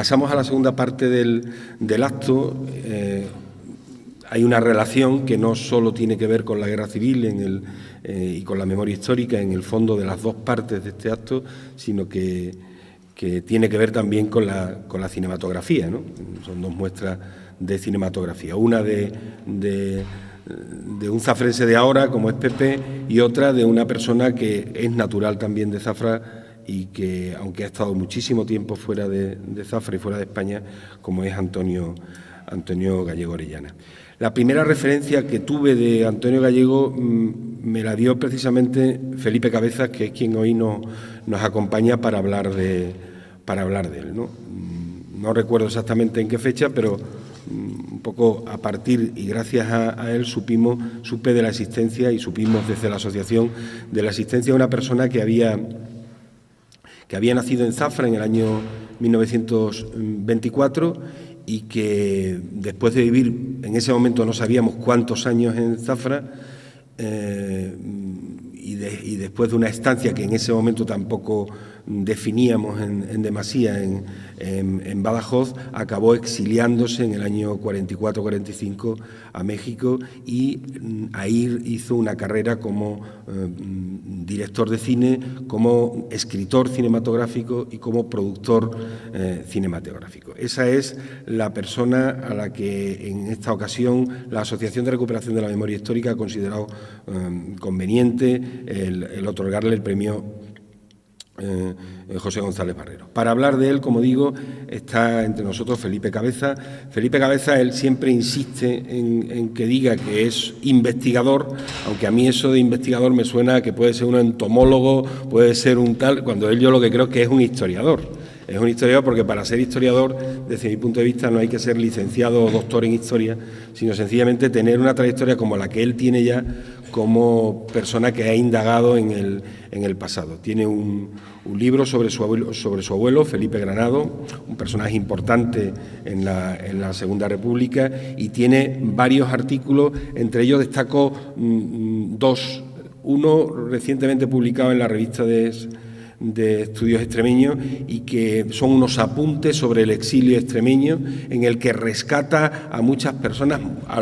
pasamos a la segunda parte del acto, hay una relación que no solo tiene que ver con la guerra civil y con la memoria histórica en el fondo de las dos partes de este acto, sino que tiene que ver también con la cinematografía, ¿no? Son dos muestras de cinematografía, una de un zafrense de ahora, como es Pepe, y otra de una persona que es natural también de Zafra y que, aunque ha estado muchísimo tiempo fuera de Zafra y fuera de España, como es Antonio Gallego Orellana. La primera referencia que tuve de Antonio Gallego me la dio precisamente Felipe Cabezas, que es quien hoy nos acompaña para hablar de él, ¿no? No recuerdo exactamente en qué fecha, pero un poco a partir y gracias a él supe de la existencia y supimos desde la asociación de la existencia de una persona que había nacido en Zafra en el año 1924 y que después de vivir, en ese momento no sabíamos cuántos años en Zafra, y después de una estancia que en ese momento tampoco definíamos en demasía en Badajoz, acabó exiliándose en el año 44-45 a México y ahí hizo una carrera como director de cine, como escritor cinematográfico y como productor cinematográfico. Esa es la persona a la que en esta ocasión la Asociación de Recuperación de la Memoria Histórica ha considerado conveniente el otorgarle el premio José González Barrero. Para hablar de él, como digo, está entre nosotros Felipe Cabezas. Felipe Cabezas, él siempre insiste en que diga que es investigador, aunque a mí eso de investigador me suena a que puede ser un entomólogo, puede ser un tal, cuando él yo lo que creo que es un historiador. Es un historiador porque para ser historiador, desde mi punto de vista, no hay que ser licenciado o doctor en historia, sino sencillamente tener una trayectoria como la que él tiene ya como persona que ha indagado en el pasado. Tiene un libro sobre su abuelo, Felipe Granado, un personaje importante en la Segunda República, y tiene varios artículos, entre ellos destaco dos. Uno recientemente publicado en la revista de Estudios Extremeños y que son unos apuntes sobre el exilio extremeño en el que rescata a muchas personas,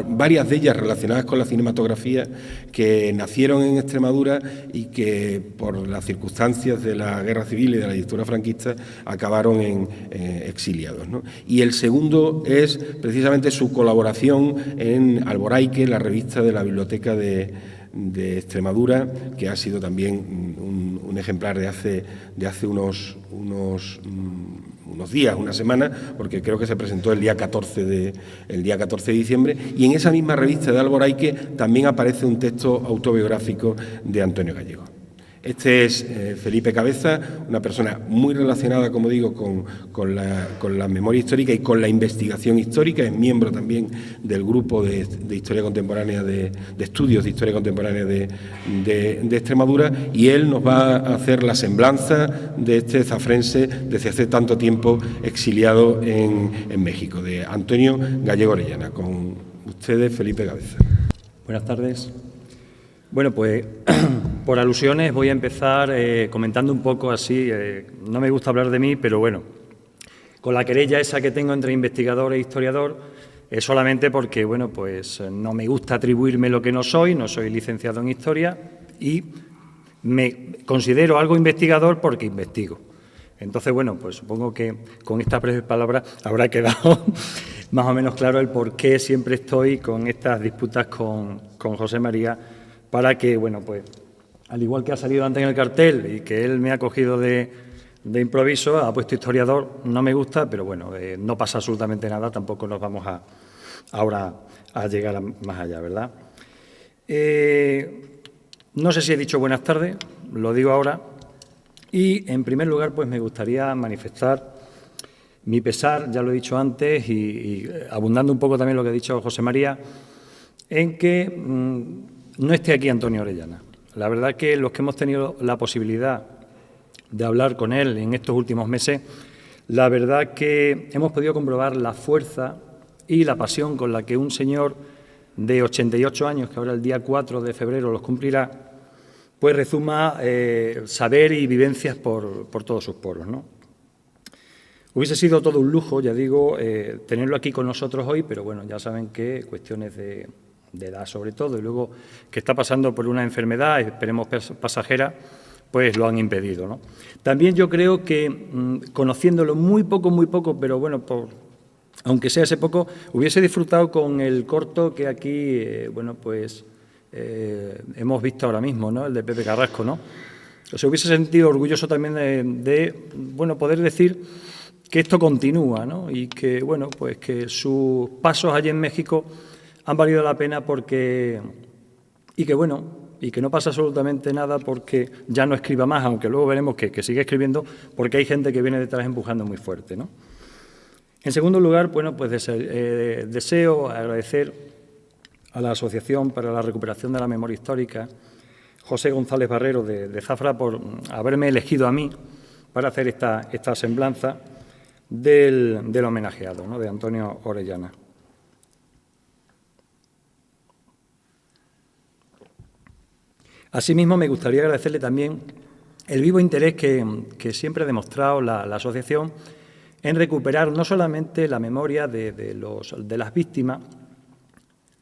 varias de ellas relacionadas con la cinematografía, que nacieron en Extremadura y que por las circunstancias de la guerra civil y de la dictadura franquista acabaron exiliados, ¿no? Y el segundo es precisamente su colaboración en Alboraique, la revista de la Biblioteca de Extremadura, que ha sido también un ejemplar de hace unos días, una semana, porque creo que se presentó el día 14 de diciembre, y en esa misma revista de Alboraique también aparece un texto autobiográfico de Antonio Gallego. Este es Felipe Cabezas, una persona muy relacionada, como digo, con la memoria histórica y con la investigación histórica. Es miembro también del grupo de historia contemporánea, de estudios de historia contemporánea de Extremadura, y él nos va a hacer la semblanza de este zafrense desde hace tanto tiempo exiliado en México, de Antonio Gallego Orellana. Con ustedes, Felipe Cabezas. Buenas tardes. Bueno, pues por alusiones voy a empezar comentando un poco así, no me gusta hablar de mí, pero bueno, con la querella esa que tengo entre investigador e historiador, es solamente porque, bueno, pues no me gusta atribuirme lo que no soy licenciado en historia y me considero algo investigador porque investigo. Entonces, bueno, pues supongo que con estas breves palabras habrá quedado más o menos claro el por qué siempre estoy con estas disputas con José María, para que, bueno, pues, al igual que ha salido antes en el cartel y que él me ha cogido de improviso, ha puesto historiador, no me gusta, pero bueno, no pasa absolutamente nada, tampoco nos vamos ahora a llegar más allá, ¿verdad? No sé si he dicho buenas tardes, lo digo ahora, y en primer lugar, pues me gustaría manifestar mi pesar, ya lo he dicho antes, y abundando un poco también lo que ha dicho José María, en que no esté aquí Antonio Orellana. La verdad que los que hemos tenido la posibilidad de hablar con él en estos últimos meses, la verdad que hemos podido comprobar la fuerza y la pasión con la que un señor de 88 años, que ahora el día 4 de febrero los cumplirá, pues rezuma saber y vivencias por todos sus poros, ¿no? Hubiese sido todo un lujo, ya digo, tenerlo aquí con nosotros hoy, pero bueno, ya saben que cuestiones de edad sobre todo, y luego que está pasando por una enfermedad, esperemos pasajera, pues lo han impedido, ¿no? También yo creo que, conociéndolo muy poco, pero bueno, aunque sea ese poco, hubiese disfrutado con el corto que aquí, bueno, pues hemos visto ahora mismo, ¿no? El de Pepe Carrasco, ¿no? O sea, hubiese sentido orgulloso también bueno, poder decir que esto continúa, ¿no? Y que, bueno, pues que sus pasos allí en México han valido la pena y que no pasa absolutamente nada porque ya no escriba más, aunque luego veremos que sigue escribiendo, porque hay gente que viene detrás empujando muy fuerte, ¿no? En segundo lugar, bueno, pues deseo agradecer a la Asociación para la Recuperación de la Memoria Histórica, José González Barrero de Zafra, por haberme elegido a mí para hacer esta semblanza del homenajeado, ¿no?, de Antonio Orellana. Asimismo, me gustaría agradecerle también el vivo interés que siempre ha demostrado la asociación en recuperar no solamente la memoria de las víctimas,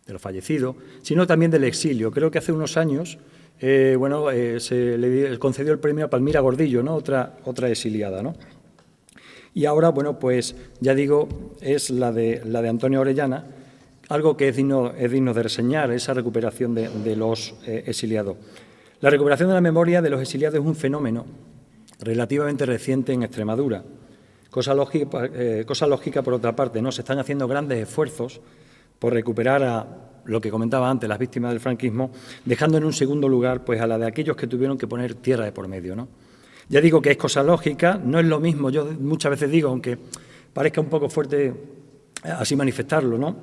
de los fallecidos, sino también del exilio. Creo que hace unos años se le concedió el premio a Palmira Gordillo, ¿no?, otra exiliada, ¿no? Y ahora, bueno, pues ya digo, es la de Antonio Orellana, algo que es digno de reseñar, esa recuperación de los exiliados. La recuperación de la memoria de los exiliados es un fenómeno relativamente reciente en Extremadura. Cosa lógica, por otra parte, ¿no? Se están haciendo grandes esfuerzos por recuperar a lo que comentaba antes, las víctimas del franquismo, dejando en un segundo lugar pues a la de aquellos que tuvieron que poner tierra de por medio, ¿no? Ya digo que es cosa lógica, no es lo mismo, yo muchas veces digo, aunque parezca un poco fuerte así manifestarlo, ¿no?,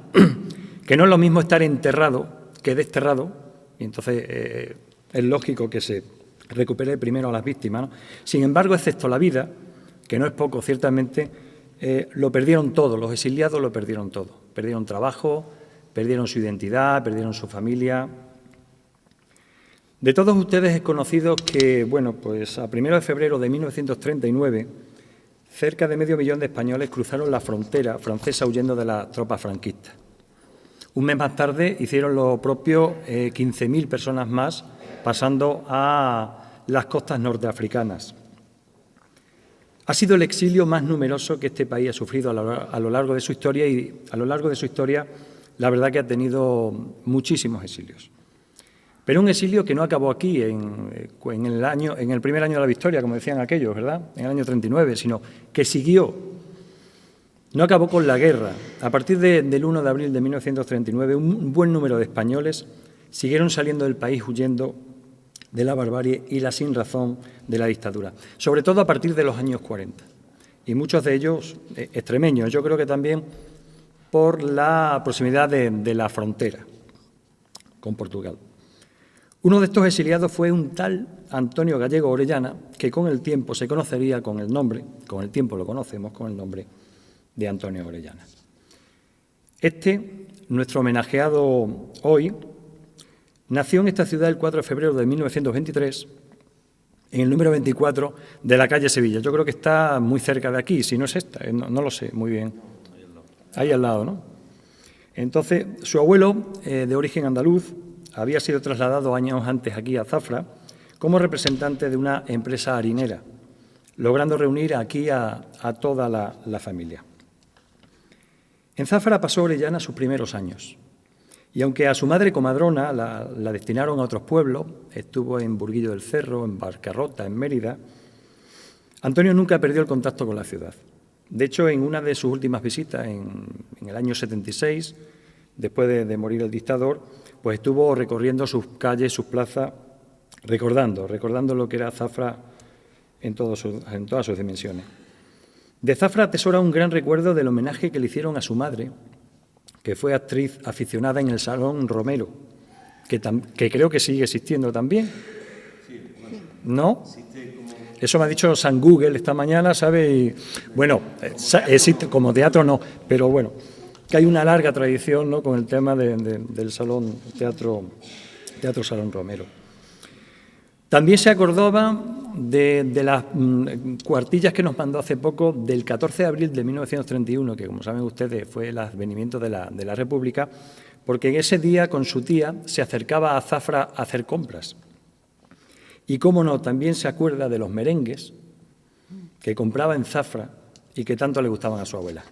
que no es lo mismo estar enterrado que desterrado, y entonces es lógico que se recupere primero a las víctimas, ¿no? Sin embargo, excepto la vida, que no es poco ciertamente, lo perdieron todo, los exiliados lo perdieron todo. Perdieron trabajo, perdieron su identidad, perdieron su familia. De todos ustedes es conocido que, bueno, pues a 1 de febrero de 1939, cerca de 500.000 de españoles cruzaron la frontera francesa huyendo de las tropas franquistas. Un mes más tarde hicieron lo propio 15.000 personas más, pasando a las costas norteafricanas. Ha sido el exilio más numeroso que este país ha sufrido a lo largo de su historia, y a lo largo de su historia la verdad que ha tenido muchísimos exilios. Pero un exilio que no acabó aquí, en el primer año de la victoria, como decían aquellos, ¿verdad?, en el año 39, sino que siguió. No acabó con la guerra. A partir del 1 de abril de 1939, un buen número de españoles siguieron saliendo del país huyendo de la barbarie y la sinrazón de la dictadura, sobre todo a partir de los años 40, y muchos de ellos extremeños, yo creo que también por la proximidad de la frontera con Portugal. Uno de estos exiliados fue un tal Antonio Gallego Orellana, que con el tiempo se conocería con el nombre, con el tiempo lo conocemos con el nombre de Antonio Orellana. Nuestro homenajeado hoy, nació en esta ciudad el 4 de febrero de 1923, en el número 24 de la calle Sevilla. Yo creo que está muy cerca de aquí, si no es esta, no lo sé muy bien. Ahí al lado, ¿no? Entonces, su abuelo, de origen andaluz, había sido trasladado años antes aquí a Zafra como representante de una empresa harinera, logrando reunir aquí a toda la familia. En Zafra pasó Orellana sus primeros años. Y aunque a su madre comadrona la destinaron a otros pueblos, estuvo en Burguillo del Cerro, en Barcarrota, en Mérida, Antonio nunca perdió el contacto con la ciudad. De hecho, en una de sus últimas visitas, en el año 76, después de morir el dictador, pues estuvo recorriendo sus calles, sus plazas, recordando lo que era Zafra en todas sus dimensiones. De Zafra atesora un gran recuerdo del homenaje que le hicieron a su madre, que fue actriz aficionada en el Salón Romero, que creo que sigue existiendo también. ¿No? Eso me ha dicho San Google esta mañana, ¿sabe? Y, bueno, existe como teatro no, pero bueno, que hay una larga tradición, ¿no?, con el tema del Salón Teatro Salón Romero. También se acordaba de las cuartillas que nos mandó hace poco del 14 de abril de 1931, que como saben ustedes fue el advenimiento de la República, porque en ese día con su tía se acercaba a Zafra a hacer compras. Y cómo no, también se acuerda de los merengues que compraba en Zafra y que tanto le gustaban a su abuela.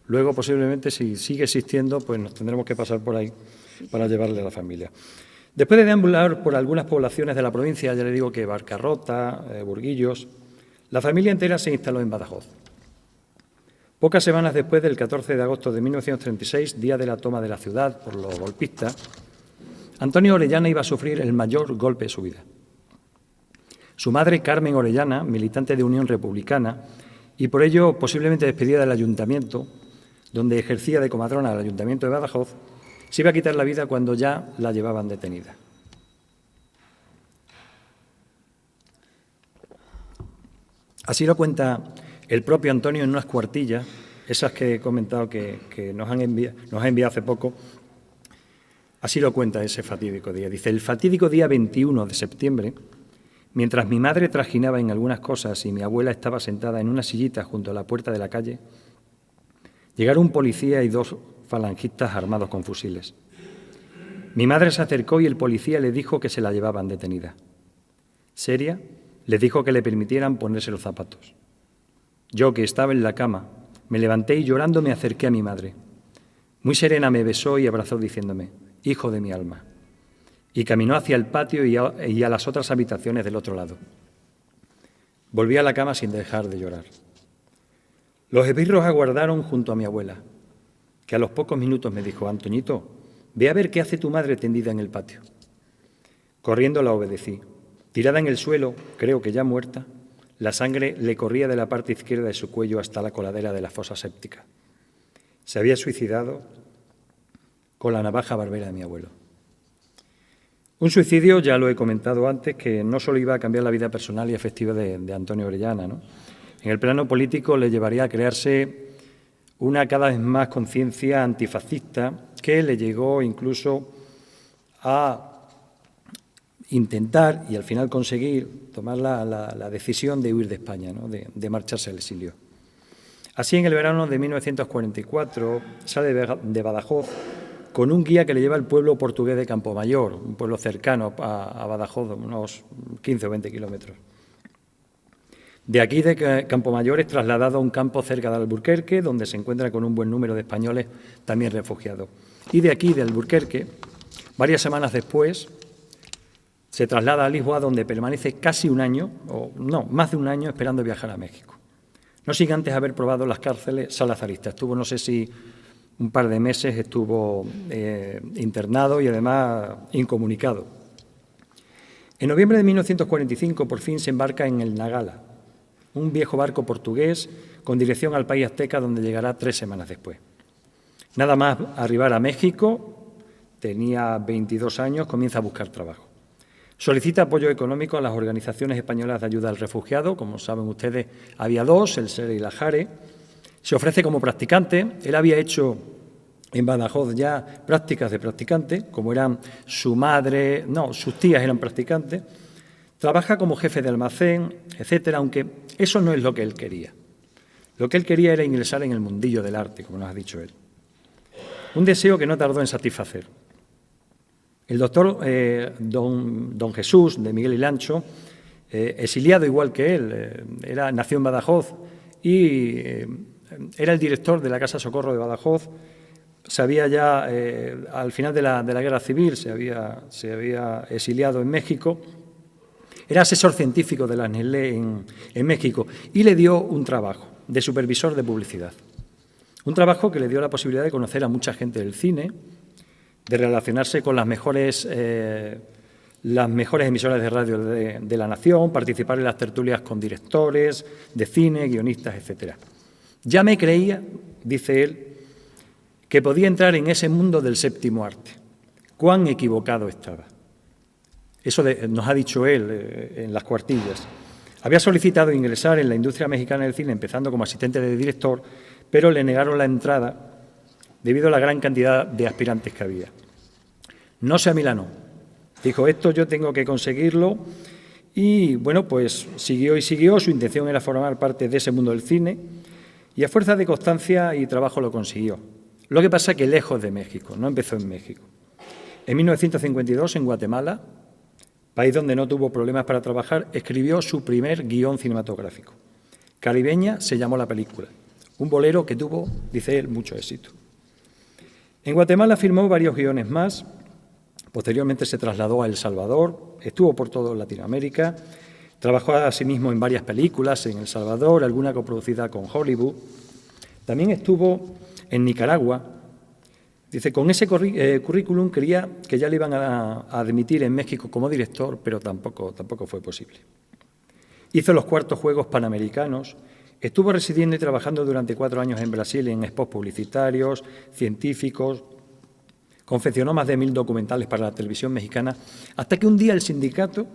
Luego, posiblemente, si sigue existiendo, pues nos tendremos que pasar por ahí para llevarle a la familia. Después de deambular por algunas poblaciones de la provincia, ya le digo que Barcarrota, Burguillos, la familia entera se instaló en Badajoz. Pocas semanas después del 14 de agosto de 1936, día de la toma de la ciudad por los golpistas, Antonio Orellana iba a sufrir el mayor golpe de su vida. Su madre, Carmen Orellana, militante de Unión Republicana, y por ello posiblemente despedida del ayuntamiento, donde ejercía de comadrona del ayuntamiento de Badajoz, se iba a quitar la vida cuando ya la llevaban detenida. Así lo cuenta el propio Antonio en unas cuartillas, esas que he comentado que nos ha enviado hace poco. Así lo cuenta ese fatídico día. Dice: el fatídico día 21 de septiembre, mientras mi madre trajinaba en algunas cosas y mi abuela estaba sentada en una sillita junto a la puerta de la calle, llegaron un policía y dos falangistas armados con fusiles. Mi madre se acercó y el policía le dijo que se la llevaban detenida. Seria, les dijo que le permitieran ponerse los zapatos. Yo, que estaba en la cama, me levanté y llorando me acerqué a mi madre. Muy serena me besó y abrazó diciéndome: hijo de mi alma. Y caminó hacia el patio y a las otras habitaciones del otro lado. Volví a la cama sin dejar de llorar. Los esbirros aguardaron junto a mi abuela, que a los pocos minutos me dijo: Antoñito, ve a ver qué hace tu madre tendida en el patio. Corriendo la obedecí. Tirada en el suelo, creo que ya muerta, la sangre le corría de la parte izquierda de su cuello hasta la coladera de la fosa séptica. Se había suicidado con la navaja barbera de mi abuelo. Un suicidio, ya lo he comentado antes, que no solo iba a cambiar la vida personal y afectiva de Antonio Orellana, ¿no? En el plano político le llevaría a crearse una cada vez más conciencia antifascista que le llegó incluso a intentar y al final conseguir tomar la decisión de huir de España, ¿no? de marcharse al exilio. Así, en el verano de 1944 sale de Badajoz con un guía que le lleva al pueblo portugués de Campomayor, un pueblo cercano a Badajoz, unos 15 o 20 kilómetros. De aquí, de Campomayor, es trasladado a un campo cerca de Alburquerque, donde se encuentra con un buen número de españoles también refugiados. Y de aquí, de Alburquerque, varias semanas después, se traslada a Lisboa, donde permanece casi un año, o no, más de un año, esperando viajar a México. No sin antes haber probado las cárceles salazaristas. Estuvo, no sé si un par de meses, estuvo internado y además incomunicado. En noviembre de 1945, por fin se embarca en el Nagala, un viejo barco portugués con dirección al país azteca, donde llegará 3 semanas después. Nada más arribar a México, tenía 22 años, comienza a buscar trabajo. Solicita apoyo económico a las organizaciones españolas de ayuda al refugiado. Como saben ustedes, había 2, el SERE y la JARE. Se ofrece como practicante. Él había hecho en Badajoz ya prácticas de practicante, como eran su madre, no, sus tías eran practicantes. Trabaja como jefe de almacén, etcétera, aunque eso no es lo que él quería. Lo que él quería era ingresar en el mundillo del arte, como nos ha dicho él. Un deseo que no tardó en satisfacer. El doctor don Jesús, de Miguel y Lancho, exiliado igual que él, nació en Badajoz y era el director de la Casa Socorro de Badajoz. Se había ya, al final de la Guerra Civil, se había exiliado en México. Era asesor científico de la Nestlé en México y le dio un trabajo de supervisor de publicidad. Un trabajo que le dio la posibilidad de conocer a mucha gente del cine, de relacionarse con las mejores emisoras de radio de la nación, participar en las tertulias con directores de cine, guionistas, etcétera. Ya me creía, dice él, que podía entrar en ese mundo del séptimo arte. Cuán equivocado estaba. Eso nos ha dicho él en las cuartillas. Había solicitado ingresar en la industria mexicana del cine, empezando como asistente de director, pero le negaron la entrada debido a la gran cantidad de aspirantes que había. No se amilanó. Dijo: esto yo tengo que conseguirlo, Y, bueno, pues siguió y siguió. Su intención era formar parte de ese mundo del cine y a fuerza de constancia y trabajo lo consiguió. Lo que pasa es que lejos de México, no empezó en México. En 1952, en Guatemala, país donde no tuvo problemas para trabajar, escribió su primer guión cinematográfico. Caribeña se llamó la película, un bolero que tuvo, dice él, mucho éxito. En Guatemala firmó varios guiones más, posteriormente se trasladó a El Salvador, estuvo por toda Latinoamérica, trabajó asimismo en varias películas en El Salvador, alguna coproducida con Hollywood. También estuvo en Nicaragua. Dice, con ese currículum creía que ya le iban a admitir en México como director, pero tampoco fue posible. Hizo los cuartos Juegos Panamericanos, estuvo residiendo y trabajando durante 4 años en Brasil en spots publicitarios, científicos, confeccionó más de 1000 documentales para la televisión mexicana, hasta que un día el sindicato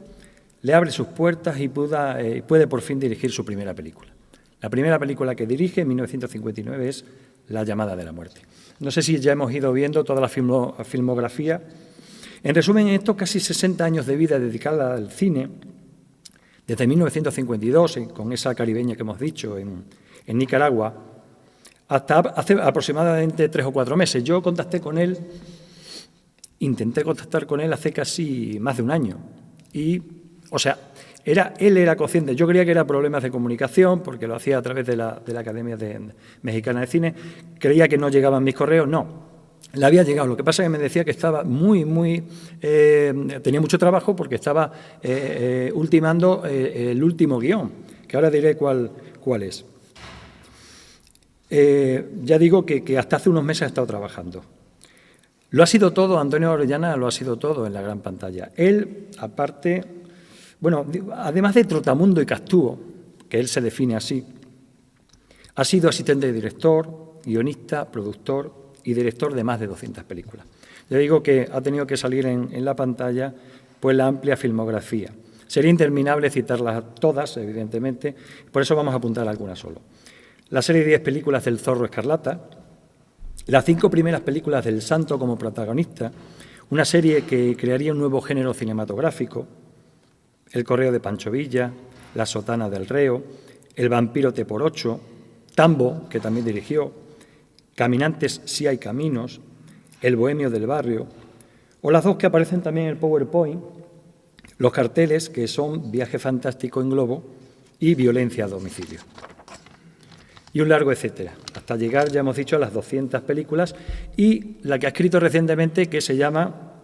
le abre sus puertas y puede por fin dirigir su primera película. La primera película que dirige en 1959 es La llamada de la muerte. No sé si ya hemos ido viendo toda la filmografía. En resumen, en estos casi 60 años de vida dedicada al cine, desde 1952, con esa caribeña que hemos dicho, en Nicaragua, hasta hace aproximadamente 3 o 4 meses. Yo intenté contactar con él hace casi más de un año. Y, o sea, él era consciente. Yo creía que era problemas de comunicación, porque lo hacía a través de la Academia Mexicana de Cine. Creía que no llegaban mis correos. No, le había llegado. Lo que pasa es que me decía que estaba tenía mucho trabajo porque estaba ultimando el último guión, que ahora diré cuál es. Ya digo que hasta hace unos meses ha estado trabajando. Lo ha sido todo, Antonio Orellana lo ha sido todo en la gran pantalla. Él, aparte, bueno, además de trotamundo y castúo, que él se define así, ha sido asistente de director, guionista, productor y director de más de 200 películas. Ya digo que ha tenido que salir en la pantalla pues la amplia filmografía. Sería interminable citarlas todas, evidentemente, por eso vamos a apuntar algunas solo. La serie de 10 películas del Zorro Escarlata, las 5 primeras películas del Santo como protagonista, una serie que crearía un nuevo género cinematográfico, El correo de Pancho Villa, La sotana del reo, El vampiro T por 8, Tambo, que también dirigió, Caminantes si hay caminos, El bohemio del barrio, o las 2 que aparecen también en el PowerPoint, los carteles, que son Viaje fantástico en globo y Violencia a domicilio. Y un largo etcétera, hasta llegar, ya hemos dicho, a las 200 películas y la que ha escrito recientemente, que se llama,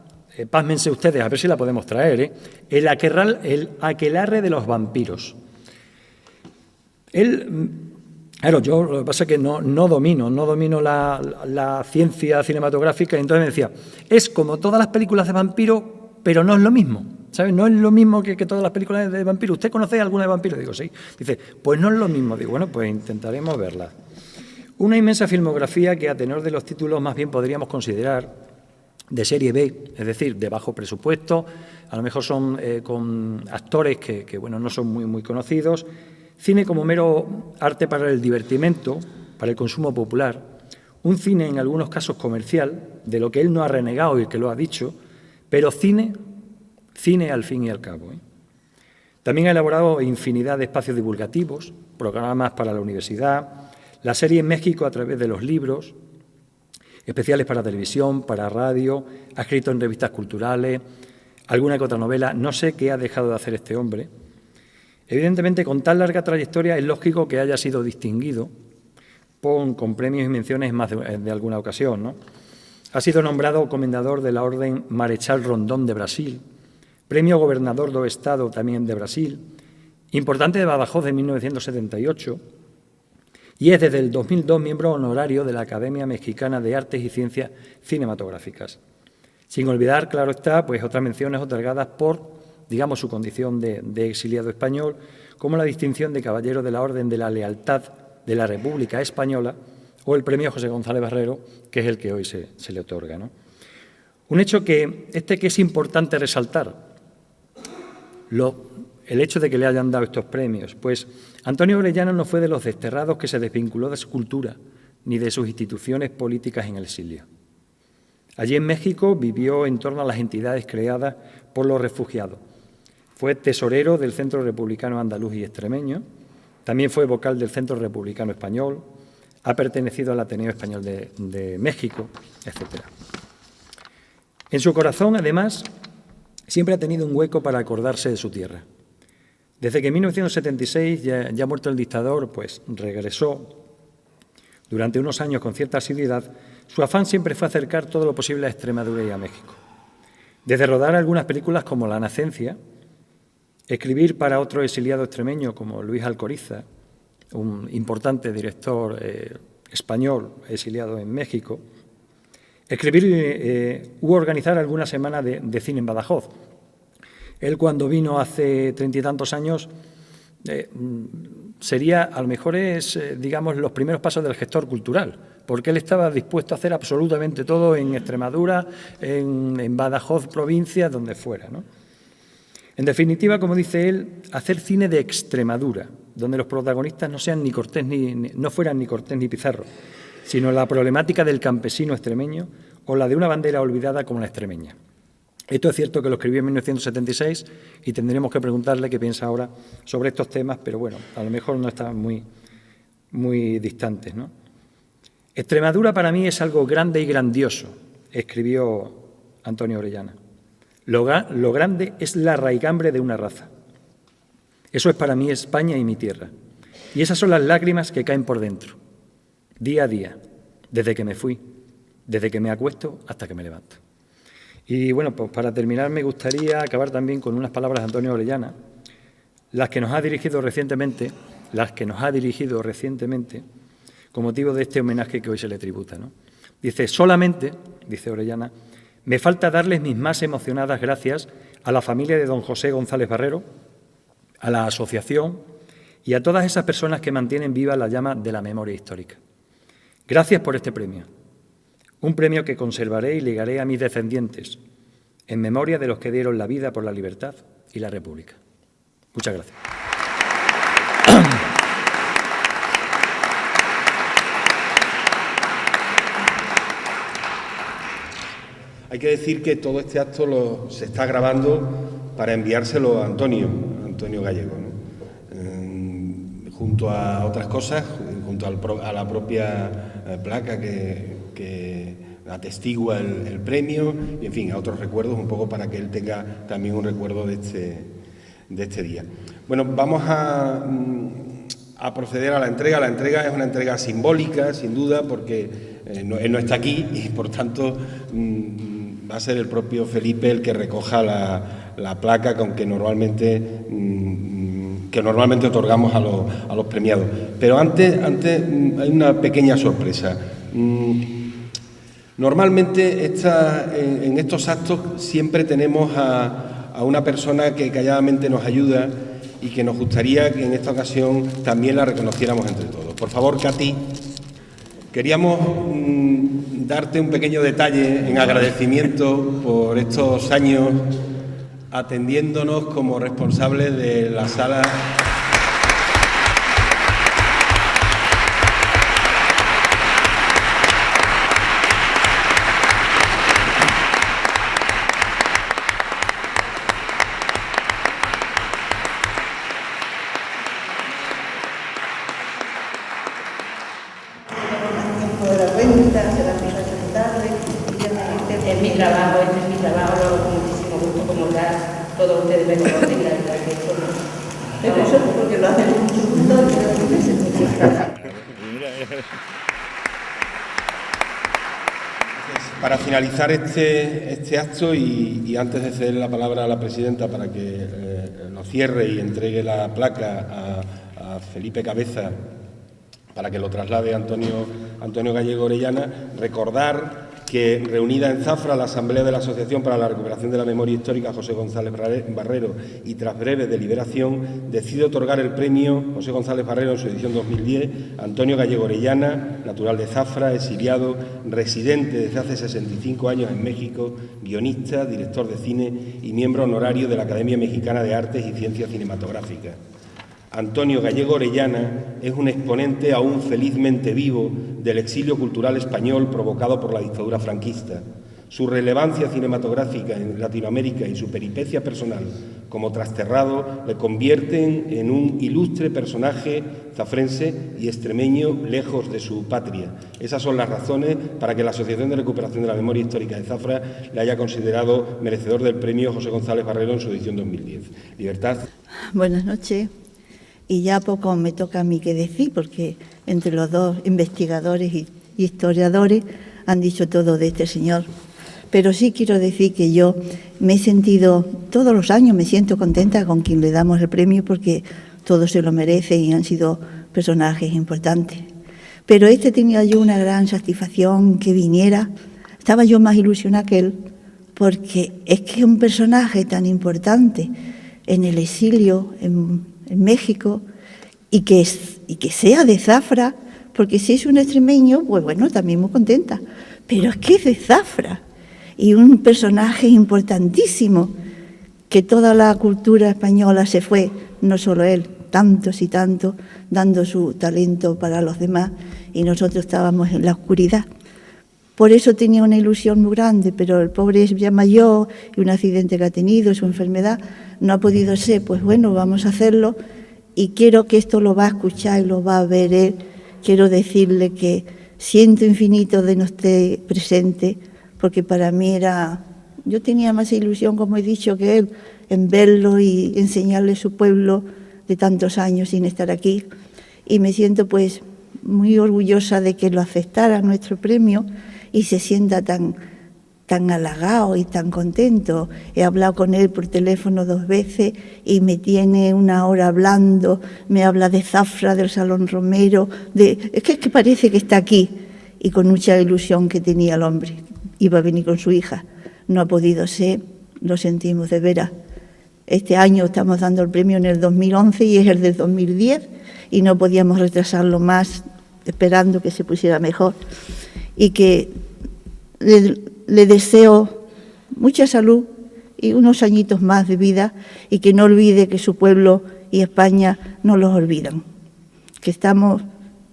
pásmense ustedes, a ver si la podemos traer, El aquelarre de los vampiros. Claro, yo lo que pasa es que no domino la ciencia cinematográfica, y entonces me decía, es como todas las películas de vampiros, pero no es lo mismo, ¿sabes? No es lo mismo que todas las películas de vampiros. ¿Usted conoce alguna de vampiros? Digo, sí. Dice, pues no es lo mismo. Digo, bueno, pues intentaremos verla. Una inmensa filmografía que, a tenor de los títulos, más bien podríamos considerar de serie B, es decir, de bajo presupuesto, a lo mejor son con actores que bueno, no son muy conocidos, cine como mero arte para el divertimento, para el consumo popular, un cine en algunos casos comercial, de lo que él no ha renegado y que lo ha dicho, pero cine al fin y al cabo. También ha elaborado infinidad de espacios divulgativos, programas para la universidad, la serie en México a través de los libros, especiales para televisión, para radio, ha escrito en revistas culturales, alguna que otra novela. No sé qué ha dejado de hacer este hombre. Evidentemente, con tan larga trayectoria es lógico que haya sido distinguido con premios y menciones más de alguna ocasión, ¿no? Ha sido nombrado comendador de la Orden Marechal Rondón de Brasil, premio gobernador do Estado también de Brasil, importante de Badajoz de 1978, y es desde el 2002 miembro honorario de la Academia Mexicana de Artes y Ciencias Cinematográficas. Sin olvidar, claro está, pues otras menciones otorgadas por, digamos, su condición de exiliado español, como la distinción de Caballero de la Orden de la Lealtad de la República Española o el premio José González Barrero, que es el que hoy se le otorga, ¿no? Un hecho que es importante resaltar, el hecho de que le hayan dado estos premios. Pues Antonio Orellana no fue de los desterrados que se desvinculó de su cultura ni de sus instituciones políticas en el exilio. Allí en México vivió en torno a las entidades creadas por los refugiados. Fue tesorero del Centro Republicano Andaluz y Extremeño, también fue vocal del Centro Republicano Español, ha pertenecido al Ateneo Español de México, etc. En su corazón, además, siempre ha tenido un hueco para acordarse de su tierra. Desde que en 1976, ya muerto el dictador, pues regresó durante unos años con cierta asiduidad. Su afán siempre fue acercar todo lo posible a Extremadura y a México. Desde rodar algunas películas como La Nacencia, escribir para otro exiliado extremeño como Luis Alcoriza, un importante director español exiliado en México, escribir u organizar algunas semanas de cine en Badajoz. Él, cuando vino hace 30 y tantos años, sería, a lo mejor digamos, los primeros pasos del gestor cultural, porque él estaba dispuesto a hacer absolutamente todo en Extremadura, en Badajoz, provincia, donde fuera, ¿no? En definitiva, como dice él, hacer cine de Extremadura, donde los protagonistas no fueran ni Cortés ni Pizarro, sino la problemática del campesino extremeño o la de una bandera olvidada como la extremeña. Esto es cierto que lo escribió en 1976 y tendremos que preguntarle qué piensa ahora sobre estos temas, pero bueno, a lo mejor no están muy distantes, ¿no? Extremadura para mí es algo grande y grandioso, escribió Antonio Orellana. Lo grande es la raigambre de una raza. Eso es para mí España y mi tierra. Y esas son las lágrimas que caen por dentro, día a día, desde que me fui, desde que me acuesto hasta que me levanto. Y bueno, pues para terminar me gustaría acabar también con unas palabras de Antonio Orellana, las que nos ha dirigido recientemente con motivo de este homenaje que hoy se le tributa, ¿no? Dice: solamente, dice Orellana, me falta darles mis más emocionadas gracias a la familia de don José González Barrero, a la asociación y a todas esas personas que mantienen viva la llama de la memoria histórica. Gracias por este premio, un premio que conservaré y legaré a mis descendientes, en memoria de los que dieron la vida por la libertad y la República. Muchas gracias. Hay que decir que todo este acto se está grabando para enviárselo a Antonio Gallego, ¿no? Junto a otras cosas, junto a la propia placa que atestigua el premio, y en fin, a otros recuerdos, un poco para que él tenga también un recuerdo de este día. Bueno, vamos a proceder a la entrega. La entrega es una entrega simbólica, sin duda, porque él no está aquí y, por tanto, va a ser el propio Felipe el que recoja la placa que normalmente otorgamos a los premiados. Pero antes hay una pequeña sorpresa. Normalmente en estos actos siempre tenemos a una persona que calladamente nos ayuda y que nos gustaría que en esta ocasión también la reconociéramos entre todos. Por favor, Katy, queríamos darte un pequeño detalle en agradecimiento por estos años atendiéndonos como responsables de la sala. Es mi trabajo, lo hago con muchísimo gusto, como todos ustedes me conocen, y la verdad que esto no. Eso porque lo hacen con mucho gusto y es mucho trabajo. Para finalizar este acto y antes de ceder la palabra a la presidenta para que lo cierre y entregue la placa a Felipe Cabeza para que lo traslade a Antonio Gallego Orellana, recordar que reunida en Zafra la Asamblea de la Asociación para la Recuperación de la Memoria Histórica José González Barrero y tras breve deliberación decide otorgar el premio José González Barrero en su edición 2010 a Antonio Gallego Orellana, natural de Zafra, exiliado, residente desde hace 65 años en México, guionista, director de cine y miembro honorario de la Academia Mexicana de Artes y Ciencias Cinematográficas. Antonio Gallego Orellana es un exponente aún felizmente vivo del exilio cultural español provocado por la dictadura franquista. Su relevancia cinematográfica en Latinoamérica y su peripecia personal como trasterrado le convierten en un ilustre personaje zafrense y extremeño lejos de su patria. Esas son las razones para que la Asociación de Recuperación de la Memoria Histórica de Zafra le haya considerado merecedor del premio José González Barrero en su edición 2010. Libertad. Buenas noches. Y ya poco me toca a mí que decir, porque entre los dos investigadores y historiadores han dicho todo de este señor. Pero sí quiero decir que yo me he sentido, todos los años me siento contenta con quien le damos el premio, porque todos se lo merecen y han sido personajes importantes. Pero tenía yo una gran satisfacción que viniera. Estaba yo más ilusionada que él, porque es que es un personaje tan importante en el exilio, en México, y que sea de Zafra, porque si es un extremeño, pues bueno, también muy contenta. Pero es que es de Zafra. Y un personaje importantísimo, que toda la cultura española se fue, no solo él, tantos y tantos, dando su talento para los demás, y nosotros estábamos en la oscuridad. Por eso tenía una ilusión muy grande, pero el pobre es ya mayor, y un accidente que ha tenido, su enfermedad, no ha podido ser. Pues bueno, vamos a hacerlo, y quiero que esto lo va a escuchar y lo va a ver él. Quiero decirle que siento infinito de no estar presente, porque para mí yo tenía más ilusión, como he dicho, que él, en verlo y enseñarle su pueblo de tantos años sin estar aquí. Y me siento pues muy orgullosa de que lo aceptara nuestro premio y se sienta tan halagado y tan contento. He hablado con él por teléfono 2 veces y me tiene 1 hora hablando, me habla de Zafra, del Salón Romero, es que parece que está aquí, y con mucha ilusión que tenía el hombre. Iba a venir con su hija, no ha podido ser, lo sentimos de veras. Este año estamos dando el premio en el 2011 y es el del 2010 y no podíamos retrasarlo más, esperando que se pusiera mejor. Y que le deseo mucha salud y unos añitos más de vida, y que no olvide que su pueblo y España no los olvidan. Que estamos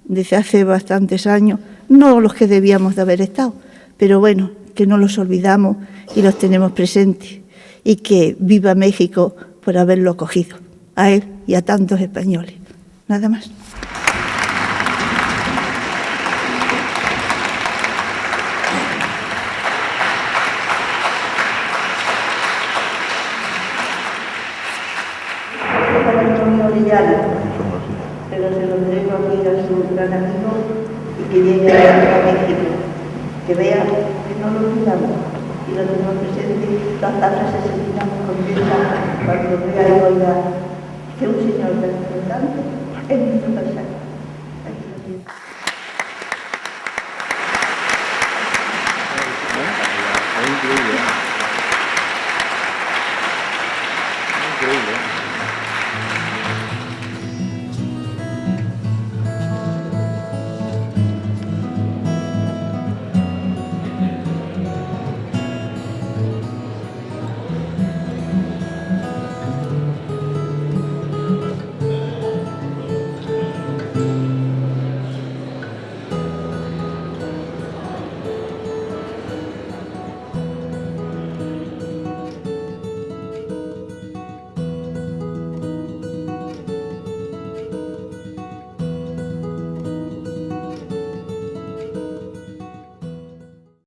desde hace bastantes años, no los que debíamos de haber estado, pero bueno, que no los olvidamos y los tenemos presentes, y que viva México por haberlo acogido, a él y a tantos españoles. Nada más. Pero se lo entrego aquí a su gran amigo y que llegue a México, que vea que no lo olvidamos y lo tenemos presente. Las Zafras se sentirán contentas cuando vea y oiga que un señor tan importante es nuestro paisaje. Aquí lo tiene.